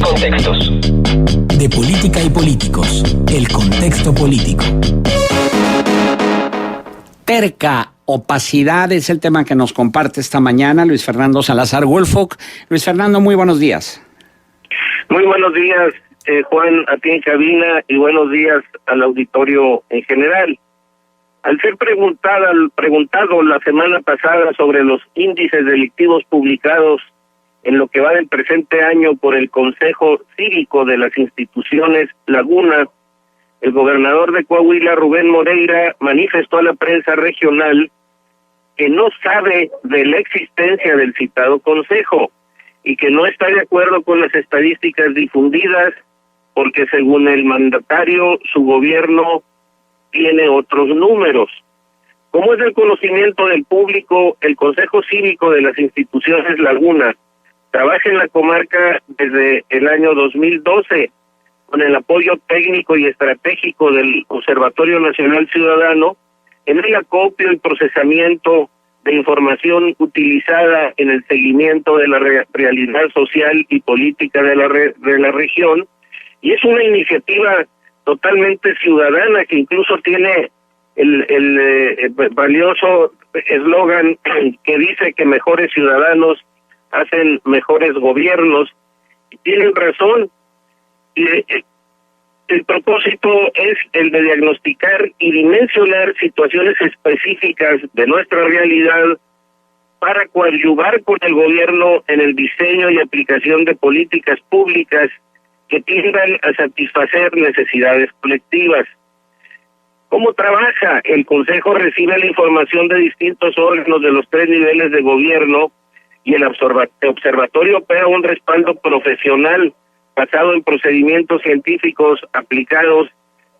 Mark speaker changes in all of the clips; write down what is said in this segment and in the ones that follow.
Speaker 1: contextos.
Speaker 2: De política y políticos, el contexto político. Terca opacidad es el tema que nos comparte esta mañana Luis Fernando Salazar Woolfolk. Luis Fernando, muy buenos días.
Speaker 3: Muy buenos días, Juan, a ti en cabina, y buenos días al auditorio en general. Al ser preguntado la semana pasada sobre los índices delictivos publicados en lo que va del presente año por el Consejo Cívico de las Instituciones Laguna, el gobernador de Coahuila, Rubén Moreira, manifestó a la prensa regional que no sabe de la existencia del citado consejo y que no está de acuerdo con las estadísticas difundidas porque, según el mandatario, su gobierno tiene otros números. Como es del conocimiento del público, el Consejo Cívico de las Instituciones Laguna trabaja en la comarca desde el año 2012 con el apoyo técnico y estratégico del Observatorio Nacional Ciudadano en el acopio y procesamiento de información utilizada en el seguimiento de la realidad social y política de la región, y es una iniciativa totalmente ciudadana que incluso tiene el valioso eslogan que dice que mejores ciudadanos hacen mejores gobiernos. Y tienen razón. El propósito es el de diagnosticar y dimensionar situaciones específicas de nuestra realidad para coadyuvar con el gobierno en el diseño y aplicación de políticas públicas que tiendan a satisfacer necesidades colectivas. ¿Cómo trabaja? El Consejo recibe la información de distintos órganos de los 3 niveles de gobierno y el observatorio opera un respaldo profesional basado en procedimientos científicos aplicados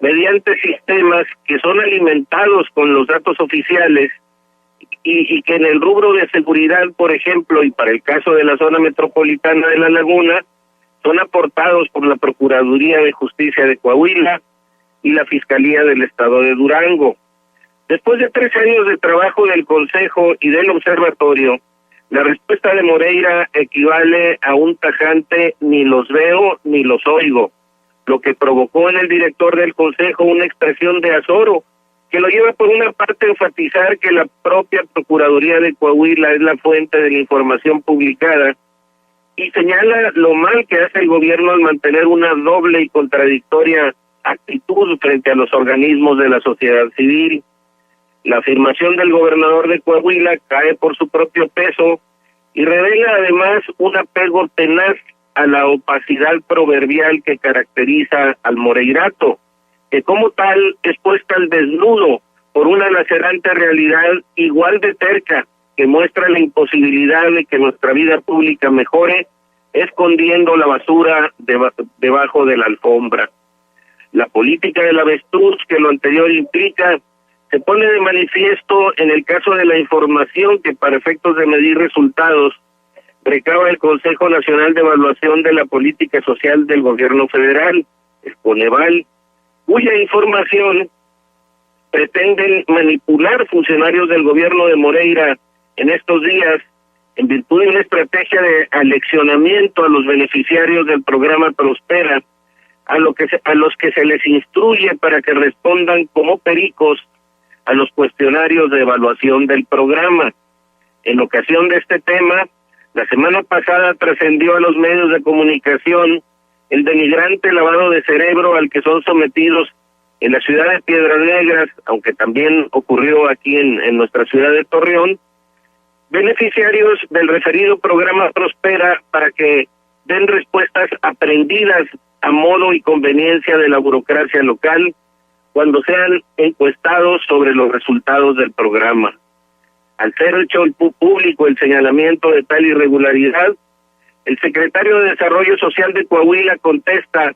Speaker 3: mediante sistemas que son alimentados con los datos oficiales y que en el rubro de seguridad, por ejemplo, y para el caso de la zona metropolitana de La Laguna, son aportados por la Procuraduría de Justicia de Coahuila y la Fiscalía del Estado de Durango. Después de 3 años de trabajo del Consejo y del Observatorio, la respuesta de Moreira equivale a un tajante ni los veo ni los oigo, lo que provocó en el director del Consejo una expresión de azoro, que lo lleva por una parte a enfatizar que la propia Procuraduría de Coahuila es la fuente de la información publicada, y señala lo mal que hace el gobierno al mantener una doble y contradictoria actitud frente a los organismos de la sociedad civil. La afirmación del gobernador de Coahuila cae por su propio peso y revela además un apego tenaz a la opacidad proverbial que caracteriza al moreirato, que como tal es puesta al desnudo por una lacerante realidad igual de terca que muestra la imposibilidad de que nuestra vida pública mejore, escondiendo la basura debajo de la alfombra. La política del avestruz que lo anterior implica se pone de manifiesto en el caso de la información que, para efectos de medir resultados, recaba el Consejo Nacional de Evaluación de la Política Social del Gobierno Federal, el Coneval, cuya información pretenden manipular funcionarios del gobierno de Moreira en estos días en virtud de una estrategia de aleccionamiento a los beneficiarios del programa Prospera, a los que se les instruye para que respondan como pericos a los cuestionarios de evaluación del programa. En ocasión de este tema, la semana pasada trascendió a los medios de comunicación el denigrante lavado de cerebro al que son sometidos en la ciudad de Piedras Negras, aunque también ocurrió aquí en nuestra ciudad de Torreón, beneficiarios del referido programa Prospera para que den respuestas aprendidas a modo y conveniencia de la burocracia local cuando sean encuestados sobre los resultados del programa. Al ser hecho público el señalamiento de tal irregularidad, el secretario de Desarrollo Social de Coahuila contesta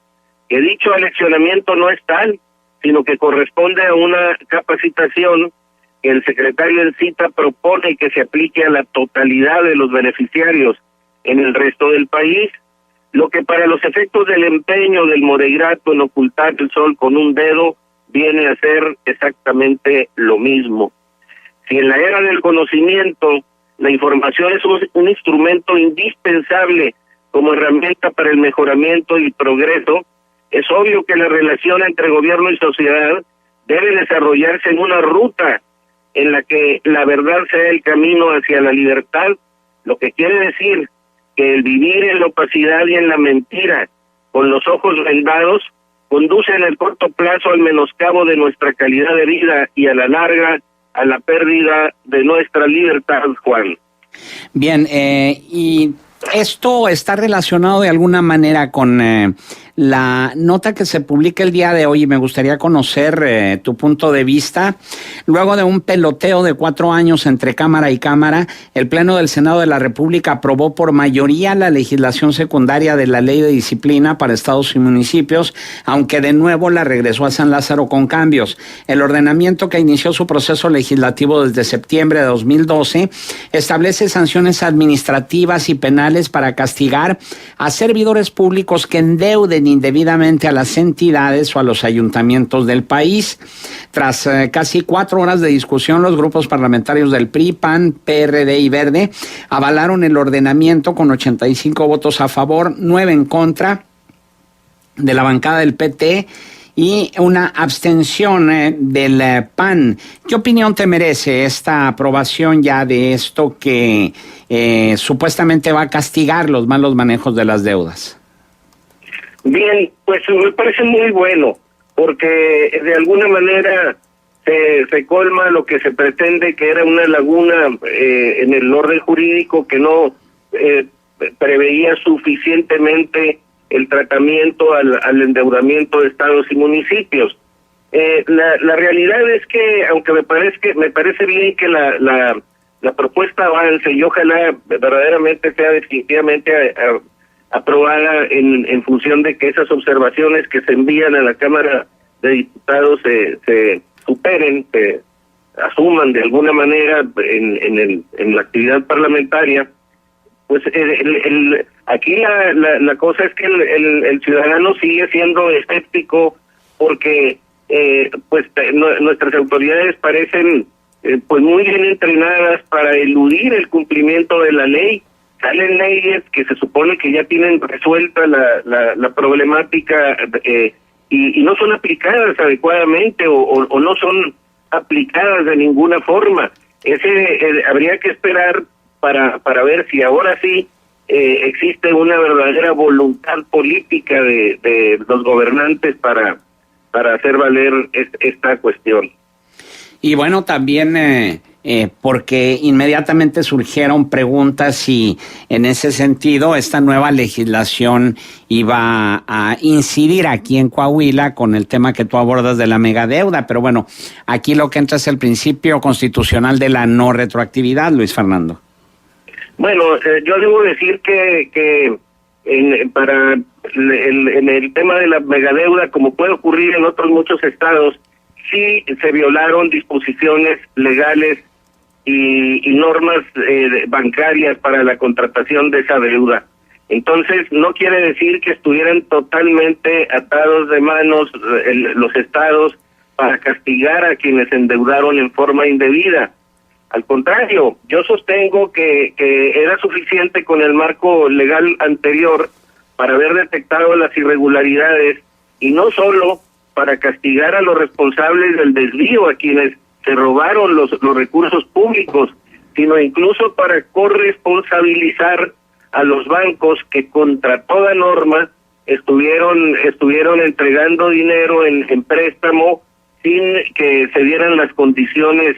Speaker 3: que dicho aleccionamiento no es tal, sino que corresponde a una capacitación que el secretario en cita propone que se aplique a la totalidad de los beneficiarios en el resto del país, lo que para los efectos del empeño del moreirato en ocultar el sol con un dedo viene a ser exactamente lo mismo. Si en la era del conocimiento la información es un instrumento indispensable como herramienta para el mejoramiento y progreso, es obvio que la relación entre gobierno y sociedad debe desarrollarse en una ruta en la que la verdad sea el camino hacia la libertad, lo que quiere decir que el vivir en la opacidad y en la mentira, con los ojos vendados, conduce en el corto plazo al menoscabo de nuestra calidad de vida y a la larga a la pérdida de nuestra libertad, Juan.
Speaker 2: Bien, y esto está relacionado de alguna manera con la nota que se publica el día de hoy, y me gustaría conocer tu punto de vista. Luego de un peloteo de 4 años entre Cámara y Cámara, el Pleno del Senado de la República aprobó por mayoría la legislación secundaria de la Ley de Disciplina para estados y municipios, aunque de nuevo la regresó a San Lázaro con cambios. El ordenamiento, que inició su proceso legislativo desde septiembre de 2012, establece sanciones administrativas y penales para castigar a servidores públicos que endeuden indebidamente a las entidades o a los ayuntamientos del país. Tras casi 4 horas de discusión, los grupos parlamentarios del PRI, PAN, PRD y Verde avalaron el ordenamiento con 85 votos a favor, 9 en contra de la bancada del PT y una abstención del PAN. ¿Qué opinión te merece esta aprobación ya de esto que supuestamente va a castigar los malos manejos de las deudas?
Speaker 3: Bien, pues me parece muy bueno, porque de alguna manera se colma lo que se pretende, que era una laguna en el orden jurídico que no preveía suficientemente el tratamiento al endeudamiento de estados y municipios. La realidad es que, aunque me parece bien que la propuesta avance, y ojalá verdaderamente sea definitivamente aprobada en función de que esas observaciones que se envían a la Cámara de Diputados se superen, se asuman de alguna manera en la actividad parlamentaria. Pues aquí la cosa es que el ciudadano sigue siendo escéptico, porque nuestras autoridades parecen pues muy bien entrenadas para eludir el cumplimiento de la ley. Salen leyes que se supone que ya tienen resuelta la problemática y no son aplicadas adecuadamente o no son aplicadas de ninguna forma. Habría que esperar para ver si ahora sí existe una verdadera voluntad política de los gobernantes para hacer valer esta cuestión.
Speaker 2: Y bueno, también porque inmediatamente surgieron preguntas si en ese sentido esta nueva legislación iba a incidir aquí en Coahuila con el tema que tú abordas de la megadeuda. Pero bueno, aquí lo que entra es el principio constitucional de la no retroactividad, Luis Fernando.
Speaker 3: Bueno, yo debo decir que en el tema de la megadeuda, como puede ocurrir en otros muchos estados, sí se violaron disposiciones legales y normas bancarias para la contratación de esa deuda. Entonces, no quiere decir que estuvieran totalmente atados de manos los estados para castigar a quienes endeudaron en forma indebida. Al contrario, yo sostengo que era suficiente con el marco legal anterior para haber detectado las irregularidades, y no solo para castigar a los responsables del desvío, a quienes se robaron los recursos públicos, sino incluso para corresponsabilizar a los bancos que contra toda norma estuvieron entregando dinero en préstamo sin que se dieran las condiciones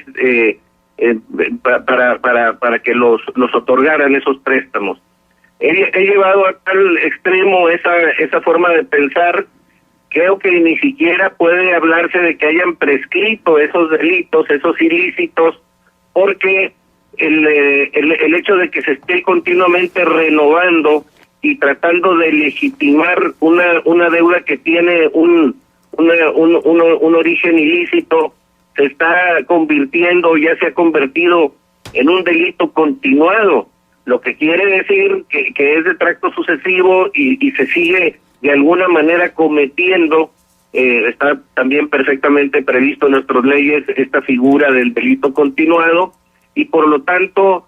Speaker 3: para que los otorgaran esos préstamos. He llevado a tal extremo esa forma de pensar. Creo que ni siquiera puede hablarse de que hayan prescrito esos delitos, esos ilícitos, porque el hecho de que se esté continuamente renovando y tratando de legitimar una deuda que tiene un origen ilícito, se está convirtiendo, ya se ha convertido en un delito continuado, lo que quiere decir que es de tracto sucesivo y se sigue de alguna manera cometiendo. Está también perfectamente previsto en nuestras leyes esta figura del delito continuado, y por lo tanto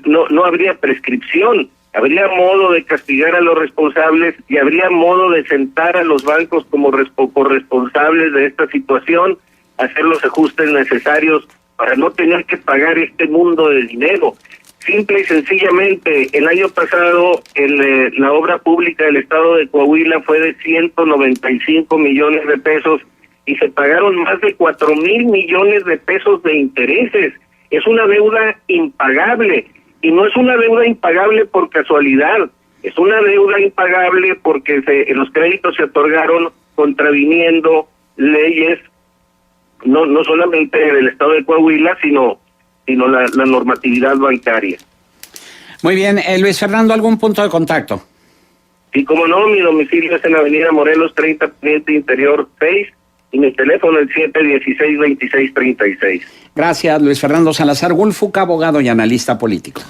Speaker 3: no habría prescripción. Habría modo de castigar a los responsables y habría modo de sentar a los bancos como corresponsables de esta situación, hacer los ajustes necesarios para no tener que pagar este mundo de dinero. Simple y sencillamente, el año pasado la obra pública del estado de Coahuila fue de 195 millones de pesos y se pagaron más de 4,000 millones de pesos de intereses. Es una deuda impagable, y no es una deuda impagable por casualidad, es una deuda impagable porque los créditos se otorgaron contraviniendo leyes, no solamente del estado de Coahuila, sino la normatividad bancaria.
Speaker 2: Muy bien, Luis Fernando, ¿algún punto de contacto?
Speaker 3: Sí, como no, mi domicilio es en Avenida Morelos 30, Poniente Interior 6, y mi teléfono el 716-2636.
Speaker 2: Gracias, Luis Fernando Salazar Gulfuc, abogado y analista político.